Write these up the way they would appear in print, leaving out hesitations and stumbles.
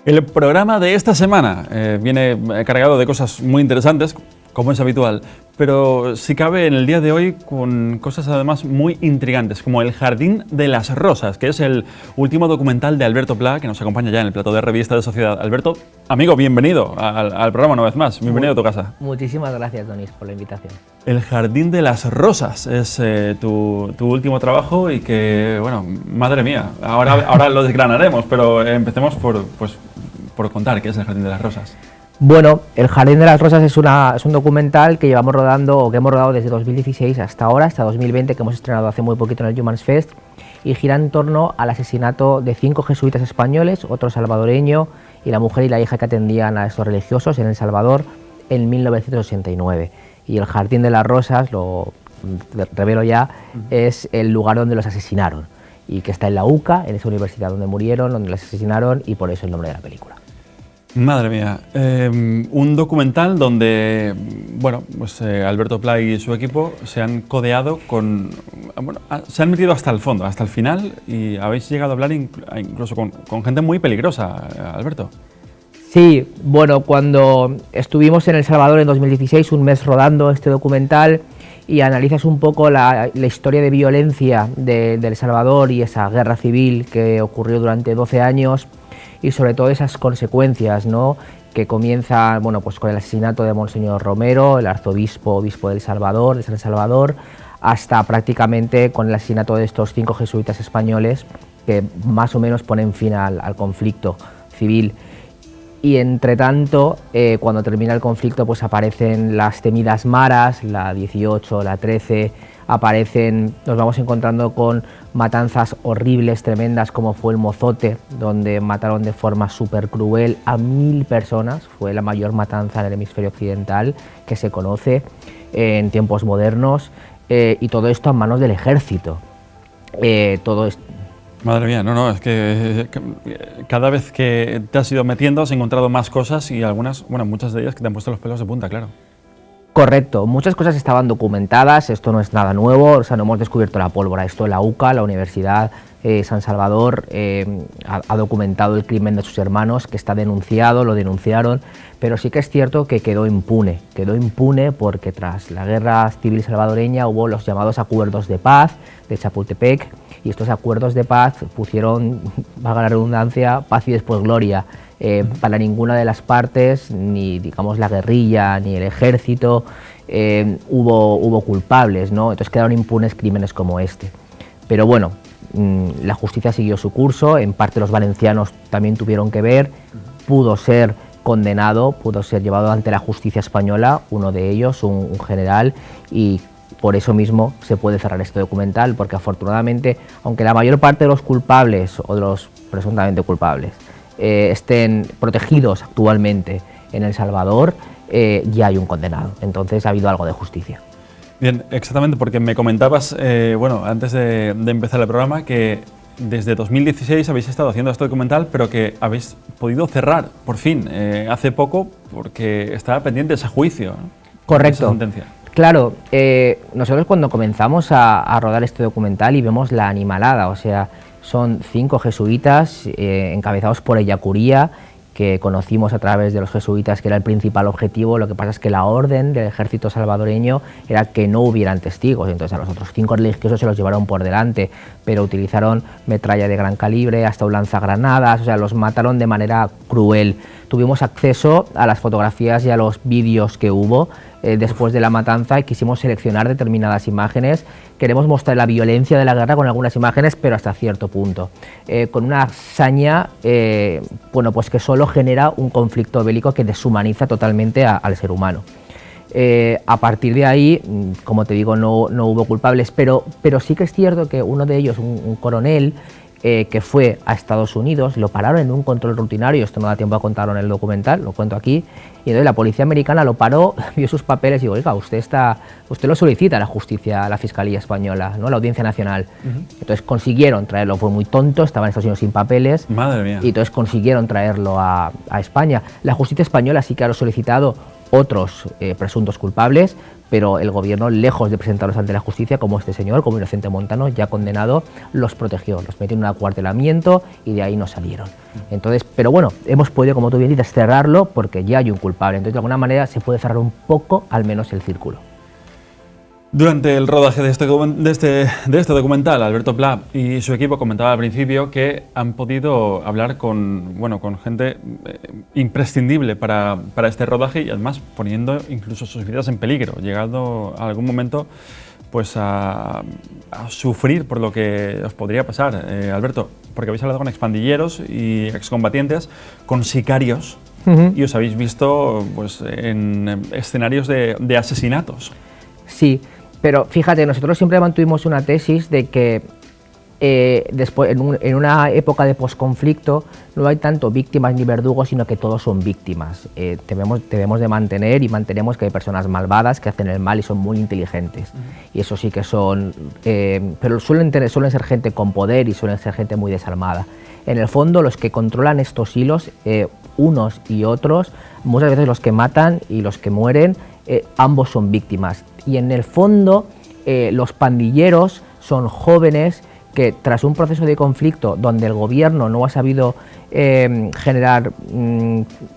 El programa de esta semana viene cargado de cosas muy interesantes, como es habitual, pero si cabe en el día de hoy con cosas además muy intrigantes, como El Jardín de las Rosas, que es el último documental de Alberto Pla, que nos acompaña ya en el plató de Revista de Sociedad. Alberto, amigo, bienvenido al programa una vez más, bienvenido a tu casa. Muchísimas gracias, Donis, por la invitación. El Jardín de las Rosas es tu último trabajo y que, bueno, madre mía, ahora lo desgranaremos, pero empecemos por contar qué es El Jardín de las Rosas. Bueno, El Jardín de las Rosas es un documental que llevamos rodando, o que hemos rodado desde 2016 hasta ahora, hasta 2020, que hemos estrenado hace muy poquito en el Humans Fest, y gira en torno al asesinato de 5 jesuitas españoles, otro salvadoreño, y la mujer y la hija que atendían a estos religiosos en El Salvador en 1989. Y El Jardín de las Rosas, lo revelo ya, es el lugar donde los asesinaron, y que está en la UCA, en esa universidad donde murieron, donde los asesinaron, y por eso el nombre de la película. Madre mía, un documental donde, bueno, pues Alberto Pla y su equipo se han codeado con, bueno, se han metido hasta el fondo, hasta el final, y habéis llegado a hablar incluso con gente muy peligrosa, Alberto. Sí, bueno, cuando estuvimos en El Salvador en 2016, un mes rodando este documental, y analizas un poco la historia de violencia de El Salvador y esa guerra civil que ocurrió durante 12 años, y sobre todo esas consecuencias, ¿no?, que comienza, bueno, pues con el asesinato de Monseñor Romero, el obispo de El Salvador, de San Salvador, hasta prácticamente con el asesinato de estos 5 jesuitas españoles que más o menos ponen fin al conflicto civil. Y entre tanto, cuando termina el conflicto, pues aparecen las temidas maras, la 18, la 13, nos vamos encontrando con matanzas horribles, tremendas, como fue el Mozote, donde mataron de forma súper cruel a 1000 personas, fue la mayor matanza en el hemisferio occidental que se conoce en tiempos modernos, y todo esto a manos del ejército. Todo esto. Madre mía, no, es que cada vez que te has ido metiendo has encontrado más cosas y algunas, bueno, muchas de ellas que te han puesto los pelos de punta, claro. Correcto, muchas cosas estaban documentadas, esto no es nada nuevo, o sea, no hemos descubierto la pólvora, esto la UCA, la Universidad San Salvador, ha documentado el crimen de sus hermanos, que está denunciado, lo denunciaron, pero sí que es cierto que quedó impune porque tras la guerra civil salvadoreña hubo los llamados acuerdos de paz de Chapultepec, y estos acuerdos de paz pusieron, valga la redundancia, paz y después gloria. Para ninguna de las partes, ni digamos la guerrilla, ni el ejército, hubo culpables, ¿no? Entonces quedaron impunes crímenes como este. Pero bueno, la justicia siguió su curso, en parte los valencianos también tuvieron que ver, pudo ser condenado, pudo ser llevado ante la justicia española, uno de ellos, un general, y por eso mismo se puede cerrar este documental, porque afortunadamente, aunque la mayor parte de los culpables o de los presuntamente culpables estén protegidos actualmente en El Salvador, ya hay un condenado, entonces ha habido algo de justicia. Bien, exactamente, porque me comentabas, bueno, antes de empezar el programa, que desde 2016 habéis estado haciendo este documental, pero que habéis podido cerrar, por fin, hace poco, porque estaba pendiente ese juicio, ¿no? Correcto. Esa sentencia. Claro, nosotros cuando comenzamos a rodar este documental y vemos la animalada, o sea, son 5 jesuitas encabezados por Ellacuría, que conocimos a través de los jesuitas, que era el principal objetivo. Lo que pasa es que la orden del ejército salvadoreño era que no hubieran testigos, entonces a los otros 5 religiosos se los llevaron por delante, pero utilizaron metralla de gran calibre, hasta un lanzagranadas, o sea, los mataron de manera cruel. Tuvimos acceso a las fotografías y a los vídeos que hubo después de la matanza, y quisimos seleccionar determinadas imágenes. Queremos mostrar la violencia de la guerra con algunas imágenes, pero hasta cierto punto, con una hazaña bueno, pues que solo genera un conflicto bélico que deshumaniza totalmente al ser humano. A partir de ahí, como te digo, no hubo culpables, pero sí que es cierto que uno de ellos, un coronel, que fue a Estados Unidos, lo pararon en un control rutinario, esto no da tiempo a contarlo en el documental, lo cuento aquí, y entonces la policía americana lo paró, vio sus papeles y dijo, oiga, usted lo solicita a la justicia, a la Fiscalía Española, ¿no?, a la Audiencia Nacional. Entonces consiguieron traerlo, fue muy tonto, estaba en Estados Unidos sin papeles. Madre mía. Y entonces consiguieron traerlo a España. La justicia española sí que ha solicitado otros presuntos culpables, pero el gobierno, lejos de presentarlos ante la justicia, como este señor, como Inocente Montano, ya condenado, los protegió, los metió en un acuartelamiento y de ahí no salieron. Entonces, pero bueno, hemos podido, como tú bien dices, cerrarlo porque ya hay un culpable. Entonces, de alguna manera, se puede cerrar un poco, al menos, el círculo. Durante el rodaje de este documental, Alberto Pla y su equipo comentaba al principio que han podido hablar con gente imprescindible para este rodaje y además poniendo incluso sus vidas en peligro, llegando a algún momento pues a sufrir por lo que os podría pasar. Alberto, porque habéis hablado con expandilleros y excombatientes, con sicarios, y os habéis visto pues, en escenarios de asesinatos. Sí, pero fíjate, nosotros siempre mantuvimos una tesis de que después, en una época de posconflicto no hay tanto víctimas ni verdugos, sino que todos son víctimas. Debemos de mantener y mantenemos que hay personas malvadas que hacen el mal y son muy inteligentes. Y eso sí que son... pero suelen ser gente con poder y suelen ser gente muy desarmada. En el fondo, los que controlan estos hilos, unos y otros, muchas veces los que matan y los que mueren, ambos son víctimas. Y en el fondo, los pandilleros son jóvenes que tras un proceso de conflicto donde el gobierno no ha sabido generar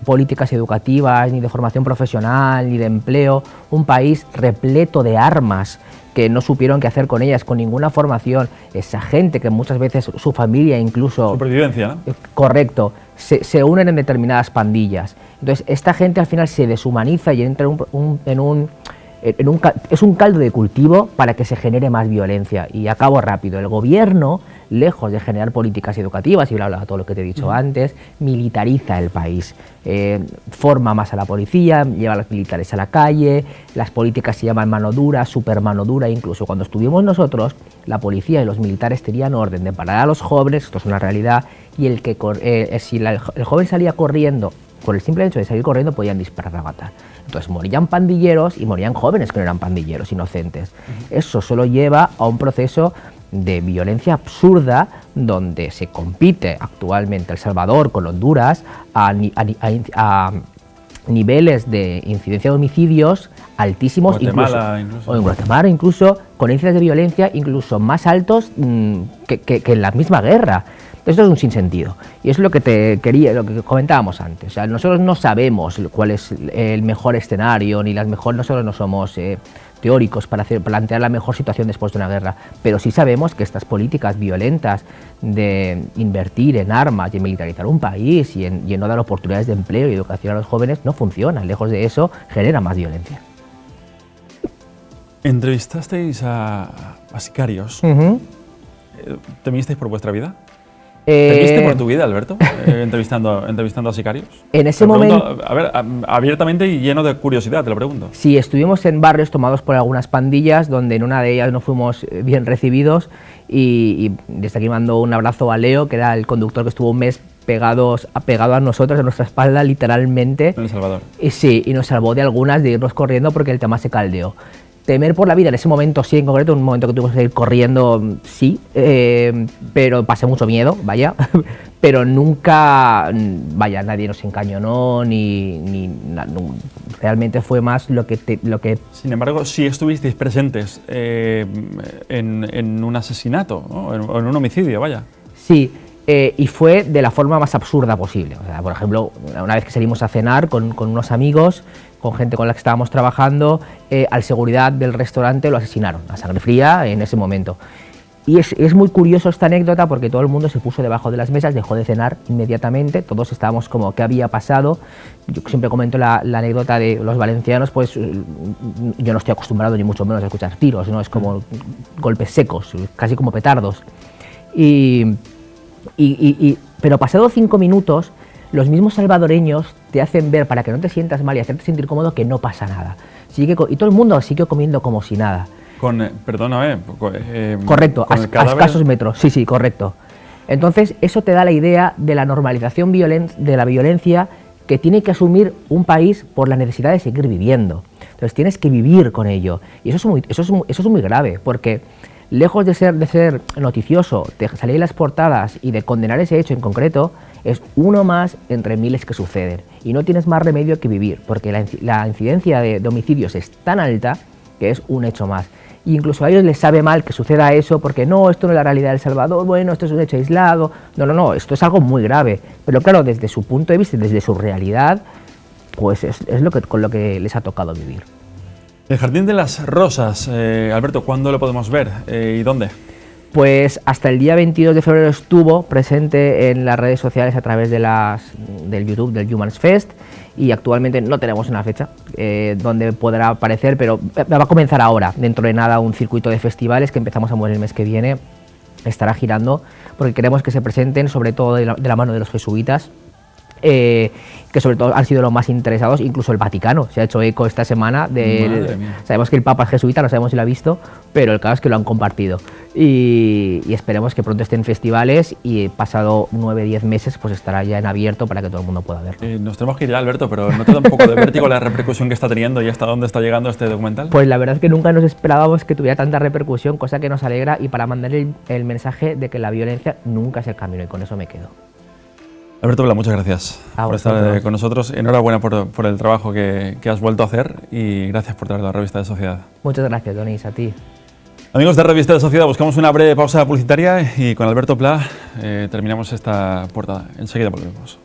políticas educativas, ni de formación profesional, ni de empleo, un país repleto de armas que no supieron qué hacer con ellas, con ninguna formación, esa gente que muchas veces su familia incluso... Supervivencia, ¿no? Correcto, se unen en determinadas pandillas. Entonces esta gente al final se deshumaniza y entra es un caldo de cultivo para que se genere más violencia. Y acabo rápido, el gobierno, lejos de generar políticas educativas, y bla, bla, todo lo que te he dicho antes, militariza el país, forma más a la policía, lleva a los militares a la calle, las políticas se llaman mano dura, super mano dura, incluso cuando estuvimos nosotros, la policía y los militares tenían orden de parar a los jóvenes, esto es una realidad, y si el joven salía corriendo, por el simple hecho de salir corriendo podían disparar a matar. Entonces morían pandilleros y morían jóvenes que no eran pandilleros, inocentes. Eso solo lleva a un proceso de violencia absurda donde se compite actualmente El Salvador con Honduras a niveles de incidencia de homicidios altísimos, Guatemala, o en Guatemala incluso, con índices de violencia incluso más altos que en la misma guerra. Esto es un sinsentido y es lo que lo que comentábamos antes. O sea, nosotros no sabemos cuál es el mejor escenario, ni nosotros no somos teóricos para plantear la mejor situación después de una guerra, pero sí sabemos que estas políticas violentas de invertir en armas y en militarizar un país y en no dar oportunidades de empleo y educación a los jóvenes no funcionan. Lejos de eso, genera más violencia. ¿Entrevistasteis a sicarios? ¿Temisteis por vuestra vida? ¿Temiste por tu vida, Alberto, entrevistando a sicarios? En ese momento... A ver, abiertamente y lleno de curiosidad, te lo pregunto. Sí, estuvimos en barrios tomados por algunas pandillas, donde en una de ellas no fuimos bien recibidos, y desde aquí mando un abrazo a Leo, que era el conductor que estuvo un mes pegado a nosotros, a nuestra espalda, literalmente. En El Salvador. Y sí, y nos salvó de algunas de irnos corriendo porque el tema se caldeó. Temer por la vida en ese momento, sí, en concreto, un momento que tuvimos que ir corriendo, sí, pero pasé mucho miedo, vaya, pero nunca, vaya, nadie nos encañonó, realmente fue más lo que... Sin embargo, sí estuvisteis presentes en un asesinato, ¿no? en un homicidio, vaya. Sí, y fue de la forma más absurda posible. O sea, por ejemplo, una vez que salimos a cenar con unos amigos, con gente con la que estábamos trabajando, al seguridad del restaurante lo asesinaron a sangre fría en ese momento. Y es muy curioso esta anécdota porque todo el mundo se puso debajo de las mesas, dejó de cenar inmediatamente, todos estábamos como, ¿qué había pasado? Yo siempre comento la anécdota de los valencianos, pues yo no estoy acostumbrado ni mucho menos a escuchar tiros, ¿no? Es como golpes secos, casi como petardos. Pero pasados 5 minutos, los mismos salvadoreños te hacen ver, para que no te sientas mal y hacerte sentir cómodo, que no pasa nada. Y todo el mundo sigue comiendo como si nada. Perdóname. Correcto, a escasos metros, sí, correcto. Entonces, eso te da la idea de la normalización de la violencia que tiene que asumir un país por la necesidad de seguir viviendo. Entonces, tienes que vivir con ello. Y eso es muy grave, porque lejos de ser noticioso, de salir en las portadas y de condenar ese hecho en concreto, es uno más entre miles que suceden. Y no tienes más remedio que vivir, porque la incidencia de homicidios es tan alta que es un hecho más. E incluso a ellos les sabe mal que suceda eso, porque no, esto no es la realidad de El Salvador, bueno, esto es un hecho aislado. No, esto es algo muy grave. Pero claro, desde su punto de vista, desde su realidad, pues es con lo que les ha tocado vivir. El Jardín de las Rosas, Alberto, ¿cuándo lo podemos ver y dónde? Pues hasta el día 22 de febrero estuvo presente en las redes sociales a través del YouTube del Humans Fest, y actualmente no tenemos una fecha donde podrá aparecer, pero va a comenzar ahora, dentro de nada, un circuito de festivales que empezamos a mover el mes que viene, estará girando, porque queremos que se presenten sobre todo de la mano de los jesuitas, que sobre todo han sido los más interesados. Incluso el Vaticano se ha hecho eco esta semana sabemos que el Papa es jesuita, no sabemos si lo ha visto, pero el caso es que lo han compartido, y esperemos que pronto esté en festivales, y pasado 9-10 meses pues estará ya en abierto para que todo el mundo pueda verlo. Nos tenemos que ir ya, Alberto, pero ¿no te da un poco de vértigo la repercusión que está teniendo y hasta dónde está llegando este documental? Pues la verdad es que nunca nos esperábamos que tuviera tanta repercusión, cosa que nos alegra, y para mandar el mensaje de que la violencia nunca es el camino, y con eso me quedo. Alberto Pla, muchas gracias por estar con nosotros. Enhorabuena por el trabajo que has vuelto a hacer, y gracias por traer la Revista de Sociedad. Muchas gracias, Donis, a ti. Amigos de Revista de Sociedad, buscamos una breve pausa publicitaria y con Alberto Pla terminamos esta portada. Enseguida volvemos.